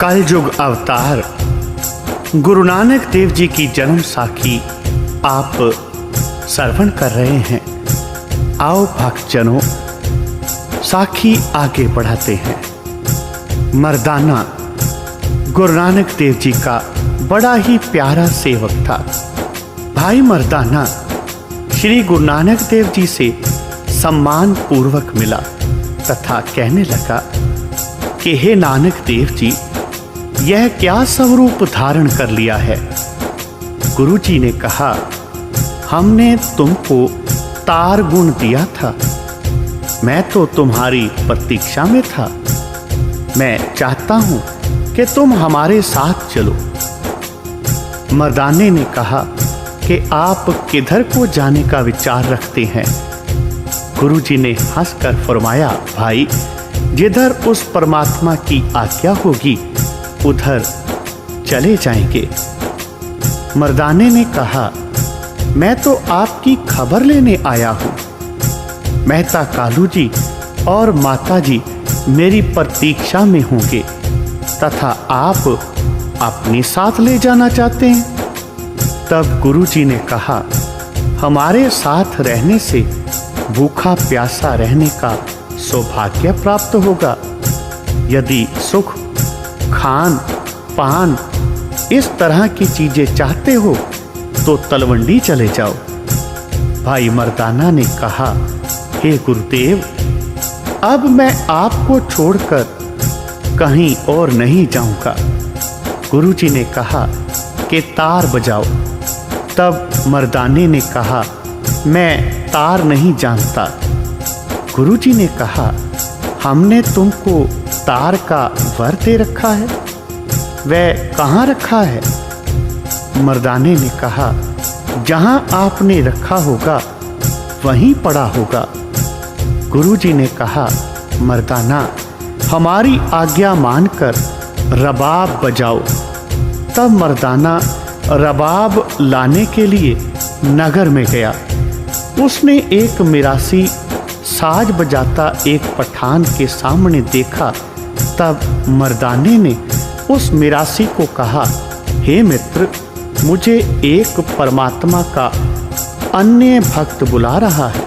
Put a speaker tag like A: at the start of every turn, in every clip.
A: कलयुग अवतार गुरु नानक देव जी की जन्म साखी आप श्रवण कर रहे हैं। आओ भक्तजनों, साखी आगे बढ़ाते हैं। मर्दाना गुरु नानक देव जी का बड़ा ही प्यारा सेवक था। भाई मर्दाना श्री गुरु नानक देव जी से सम्मान पूर्वक मिला तथा कहने लगा कि हे नानक देव जी, यह क्या स्वरूप धारण कर लिया है। गुरु जी ने कहा, हमने तुमको तार गुण दिया था, मैं तो तुम्हारी प्रतीक्षा में था। मैं चाहता हूं कि तुम हमारे साथ चलो। मर्दाने ने कहा कि आप किधर को जाने का विचार रखते हैं। गुरु जी ने हंसकर फरमाया, भाई जिधर उस परमात्मा की आज्ञा होगी उधर चले जाएंगे। मर्दाने ने कहा, मैं तो आपकी खबर लेने आया हूं। मेहता कालू जी और माता जी मेरी प्रतीक्षा में होंगे तथा आप अपने साथ ले जाना चाहते हैं। तब गुरु जी ने कहा, हमारे साथ रहने से भूखा प्यासा रहने का सौभाग्य प्राप्त होगा। यदि सुख, खान पान इस तरह की चीजें चाहते हो तो तलवंडी चले जाओ। भाई मर्दाना ने कहा, हे गुरुदेव, अब मैं आपको छोड़कर कहीं और नहीं जाऊंगा। गुरु जी ने कहा कि तार बजाओ। तब मर्दाने ने कहा, मैं तार नहीं जानता। गुरु जी ने कहा, हमने तुमको तार का वर दे रखा है, वह कहाँ रखा है। मर्दाने ने कहा, जहां आपने रखा होगा वहीं पड़ा होगा। गुरु जी ने कहा, मर्दाना हमारी आज्ञा मानकर रबाब बजाओ। तब मर्दाना रबाब लाने के लिए नगर में गया। उसने एक मिरासी साज बजाता एक पठान के सामने देखा। तब मर्दाने ने उस मिरासी को कहा, हे मित्र, मुझे एक परमात्मा का अन्य भक्त बुला रहा है,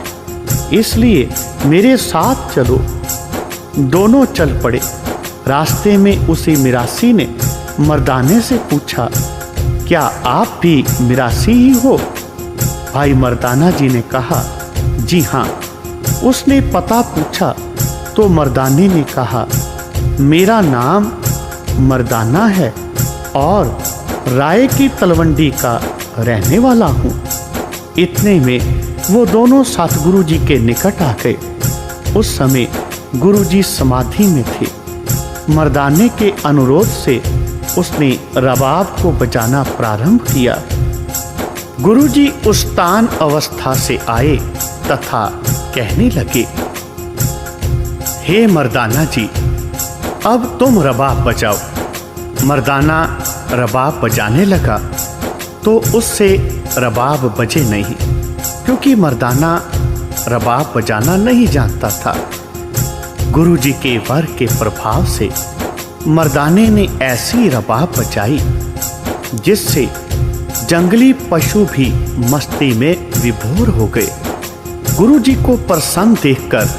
A: इसलिए मेरे साथ चलो। दोनों चल पड़े। रास्ते में उसी मिरासी ने मर्दाने से पूछा, क्या आप भी मिरासी ही हो। भाई मर्दाना जी ने कहा, जी हाँ। उसने पता पूछा तो मर्दाने ने कहा, मेरा नाम मर्दाना है और राय की तलवंडी का रहने वाला हूँ। इतने में वो दोनों सतगुरु जी के निकट आ गए। उस समय गुरु जी समाधि में थे। मर्दाने के अनुरोध से उसने रबाब को बजाना प्रारंभ किया। गुरु जी उस्तान अवस्था से आए तथा कहने लगे, हे मर्दाना जी, अब तुम रबाब बजाओ। मर्दाना रबाब बजाने लगा तो उससे रबाब बजे नहीं, क्योंकि मर्दाना रबाब बजाना नहीं जानता था। गुरु जी के वर के प्रभाव से मर्दाने ने ऐसी रबाब बजाई जिससे जंगली पशु भी मस्ती में विभोर हो गए। गुरु जी को प्रसन्न देखकर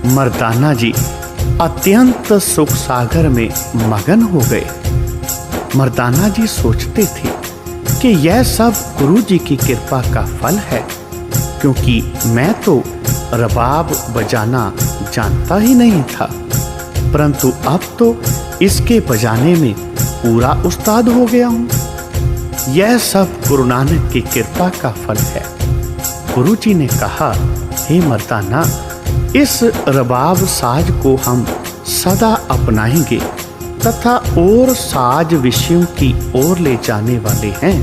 A: मर्दाना जी अत्यंत सुख सागर में मगन हो गए। मर्दाना जी सोचते थे कि यह सब गुरु जी की कृपा का फल है, क्योंकि मैं तो रबाब बजाना जानता ही नहीं था, परंतु अब तो इसके बजाने में पूरा उस्ताद हो गया हूं। यह सब गुरु नानक की कृपा का फल है। गुरु जी ने कहा, हे मर्दाना, इस रबाब साज को हम सदा अपनाएंगे तथा और साज विषयों की ओर ले जाने वाले हैं।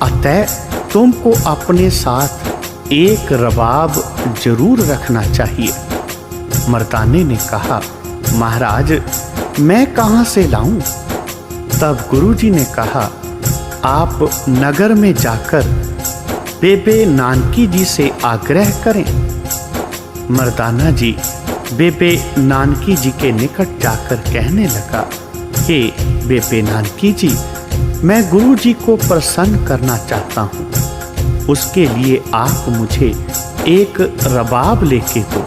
A: अतः तुमको अपने साथ एक रबाब जरूर रखना चाहिए। मर्दाने ने कहा, महाराज मैं कहाँ से लाऊं। तब गुरु जी ने कहा, आप नगर में जाकर बेबे नानकी जी से आग्रह करें। मर्दाना जी बेबे नानकी जी के निकट जाकर कहने लगा, हे बेबे नानकी जी, मैं गुरु जी को प्रसन्न करना चाहता हूँ। उसके लिए आप मुझे एक रबाब लेके दो।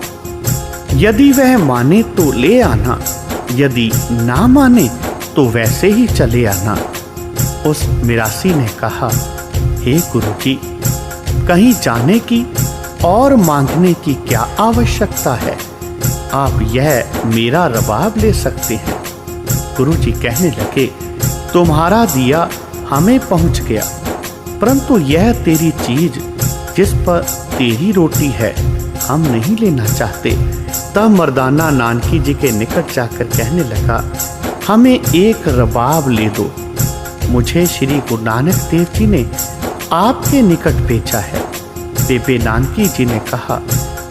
A: यदि वह माने तो ले आना, यदि ना माने तो वैसे ही चले आना। उस मिरासी ने कहा, हे गुरु जी, कहीं जाने की और मांगने की क्या आवश्यकता है, आप यह मेरा रबाब ले सकते हैं। गुरु जी कहने लगे, तुम्हारा दिया हमें पहुंच गया, परंतु यह तेरी चीज जिस पर तेरी रोटी है हम नहीं लेना चाहते। तब मर्दाना नानकी जी के निकट जाकर कहने लगा, हमें एक रबाब ले दो। मुझे श्री गुरु नानक देव जी ने आपके निकट भेजा है। बेबे नानकी जी ने कहा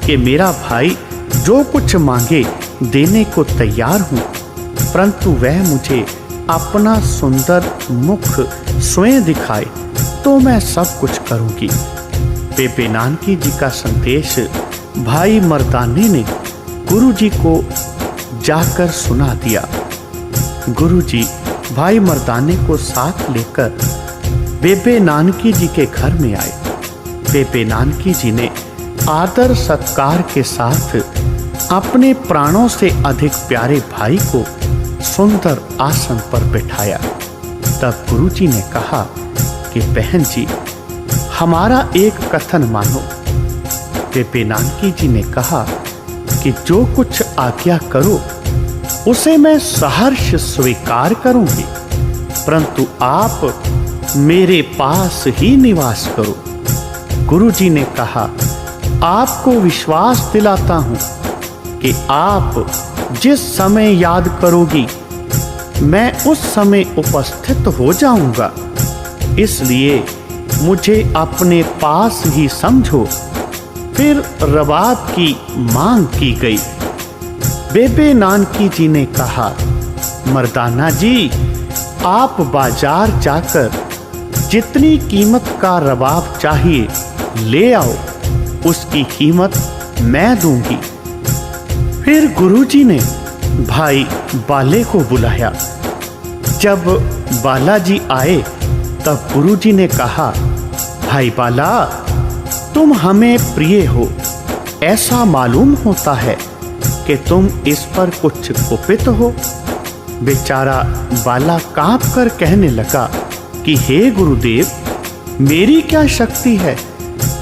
A: कि मेरा भाई जो कुछ मांगे देने को तैयार हूँ, परंतु वह मुझे अपना सुंदर मुख स्वयं दिखाए तो मैं सब कुछ करूँगी। बेबे नानकी जी का संदेश भाई मर्दाने ने गुरु जी को जाकर सुना दिया। गुरु जी भाई मर्दाने को साथ लेकर बेबे नानकी जी के घर में आए। बेबे नानकी जी ने आदर सत्कार के साथ अपने प्राणों से अधिक प्यारे भाई को सुंदर आसन पर बिठाया। तब गुरु जी ने कहा कि बहन जी, हमारा एक कथन मानो। बेबे नानकी जी ने कहा कि जो कुछ आज्ञा करो उसे मैं सहर्ष स्वीकार करूंगी, परंतु आप मेरे पास ही निवास करो। गुरु जी ने कहा, आपको विश्वास दिलाता हूं कि आप जिस समय याद करोगी मैं उस समय उपस्थित हो जाऊंगा, इसलिए मुझे अपने पास ही समझो। फिर रबाब की मांग की गई। बेबे नानकी जी ने कहा, मर्दाना जी, आप बाजार जाकर जितनी कीमत का रबाब चाहिए ले आओ, उसकी कीमत मैं दूंगी। फिर गुरुजी ने भाई बाले को बुलाया। जब बालाजी आए तब गुरुजी ने कहा, भाई बाला, तुम हमें प्रिय हो, ऐसा मालूम होता है कि तुम इस पर कुछ कुपित हो। बेचारा बाला कांप कर कहने लगा कि हे गुरुदेव, मेरी क्या शक्ति है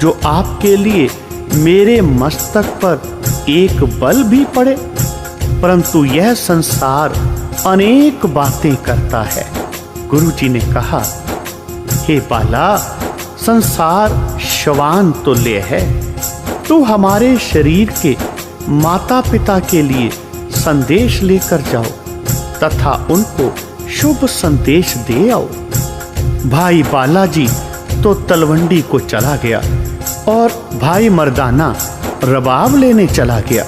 A: जो आपके लिए मेरे मस्तक पर एक बल भी पड़े, परंतु यह संसार अनेक बातें करता है। गुरुजी ने कहा, हे बाला, संसार श्वान तुल्य है। तू हमारे शरीर के माता पिता के लिए संदेश लेकर जाओ तथा उनको शुभ संदेश दे आओ। भाई बालाजी तो तलवंडी को चला गया और भाई मर्दाना रबाब लेने चला गया।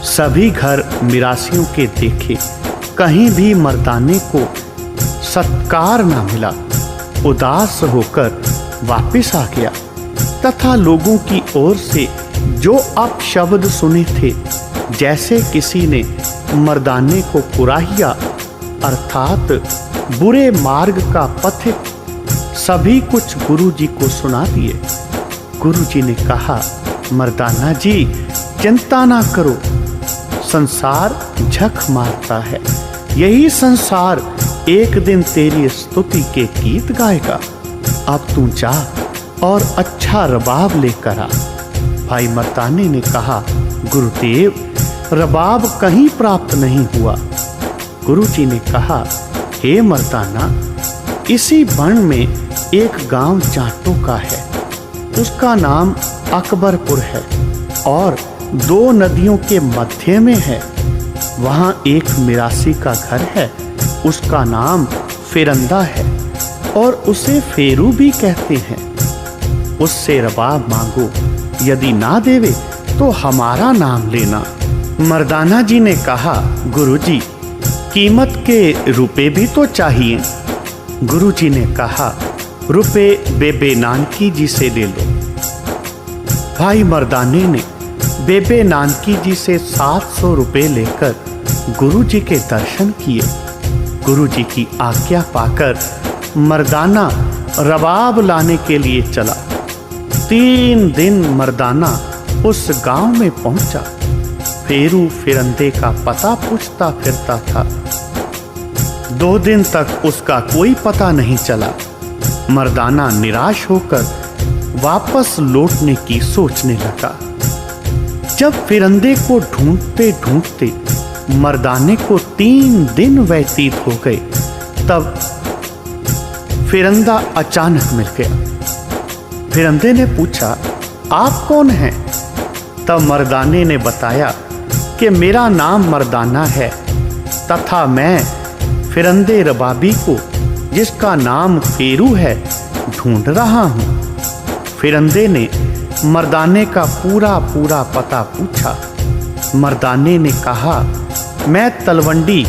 A: सभी घर मिरासियों के देखे, कहीं भी मर्दाने को सत्कार ना मिला। उदास होकर वापस आ गया तथा लोगों की ओर से जो अपशब्द सुने थे, जैसे किसी ने मर्दाने को कुराहिया अर्थात बुरे मार्ग का पथिक, सभी कुछ गुरुजी को सुना दिए। गुरुजी ने कहा, मर्दाना जी, चिंता ना करो, संसार झक मारता है। यही संसार एक दिन तेरी स्तुति के गीत गाएगा। अब तू जा और अच्छा रबाब लेकर आ। भाई मर्दाने ने कहा, गुरुदेव, रबाब कहीं प्राप्त नहीं हुआ। गुरुजी ने कहा, हे मर्दाना, इसी वन में एक गांव जाटों का है, उसका नाम अकबरपुर है और 2 नदियों के मध्य में है। वहाँ एक मिरासी का घर है, उसका नाम फिरंदा है और उसे फेरू भी कहते हैं। उससे रबाब मांगो, यदि ना देवे तो हमारा नाम लेना। मर्दाना जी ने कहा, गुरुजी, कीमत के रुपए भी तो चाहिए। गुरुजी ने कहा, रुपए बेबे नानकी जी से ले लो। भाई मर्दाने ने बेबे नानकी जी से 700 रुपए लेकर गुरुजी के दर्शन किए। गुरुजी की आज्ञा पाकर मर्दाना रबाब लाने के लिए चला। 3 दिन मर्दाना उस गांव में पहुंचा। फेरू फिरंदे का पता पूछता फिरता था। 2 दिन तक उसका कोई पता नहीं चला। मर्दाना निराश होकर वापस लौटने की सोचने लगा। जब फिरंदे को ढूंढते ढूंढते मर्दाने को 3 दिन व्यतीत हो गए, तब फिरंदा अचानक मिल गया। फिरंदे ने पूछा, आप कौन हैं? तब मर्दाने ने बताया कि मेरा नाम मर्दाना है तथा मैं फिरंदे रबाबी को, जिसका नाम फेरू है, ढूंढ रहा हूं। फिरंदे ने मर्दाने का पूरा पूरा पता पूछा। मर्दाने ने कहा, मैं तलवंडी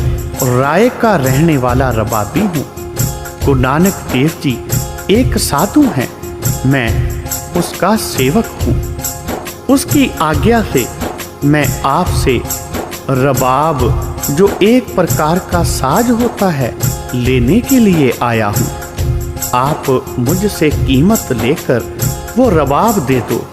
A: राय का रहने वाला रबाबी हूँ। गुरु नानक देव जी एक साधु हैं, मैं उसका सेवक हूँ। उसकी आज्ञा से मैं आपसे रबाब, जो एक प्रकार का साज होता है, लेने के लिए आया हूँ। आप मुझसे कीमत लेकर वो रबाब दे दो।